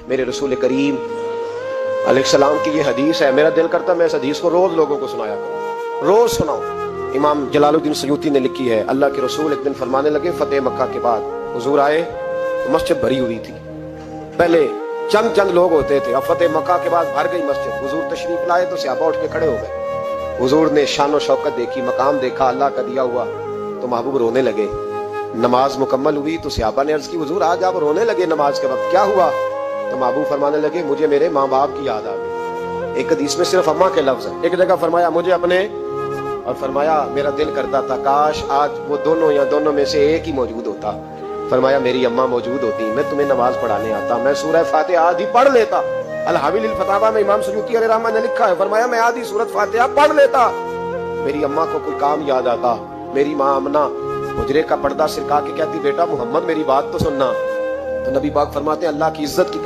میرے رسول کریم علیہ السلام کی یہ حدیث ہے، میرا دل کرتا میں اس حدیث کو روز لوگوں کو سنایا کروں، روز سناؤں۔ امام جلال الدین سیوطی نے لکھی ہے، اللہ کے رسول ایک دن فرمانے لگے فتح مکہ کے بعد حضور آئے تو مسجد بھری ہوئی تھی، پہلے چند چند لوگ ہوتے تھے، اب فتح مکہ کے بعد بھر گئی مسجد۔ حضور تشریف لائے تو صحابہ اٹھ کے کھڑے ہو گئے، حضور نے شان و شوکت دیکھی، مقام دیکھا اللہ کا دیا ہوا، تو محبوب رونے لگے۔ نماز مکمل ہوئی تو صحابہ نے عرض کی حضور آج آپ رونے لگے نماز کے وقت، کیا ہوا؟ تو محبوب فرمانے لگے مجھے میرے ماں باپ کی یاد آ گئی۔ ایک حدیث میں صرف اماں کے لفظ ہیں، ایک جگہ فرمایا مجھے اپنے، اور فرمایا میرا دل کرتا تھا کاش آج وہ دونوں یا دونوں میں سے ایک ہی موجود ہوتا۔ فرمایا میری اماں موجود ہوتی، میں تمہیں نماز پڑھانے آتا، میں سورہ فاتحہ آدھی پڑھ لیتا۔ الحاوی للفتاوی میں امام سیوطی علیہ رحمہ نے لکھا ہے، فرمایا میں آدھی سورۃ فاتحہ پڑھ لیتا، میری اماں کو کوئی کام یاد آتا، میری ماں آمنہ حجرے کا پردہ سرکا کے کہتی بیٹا محمد میری بات تو سننا، تو نبی پاک فرماتے ہیں اللہ کی عزت کی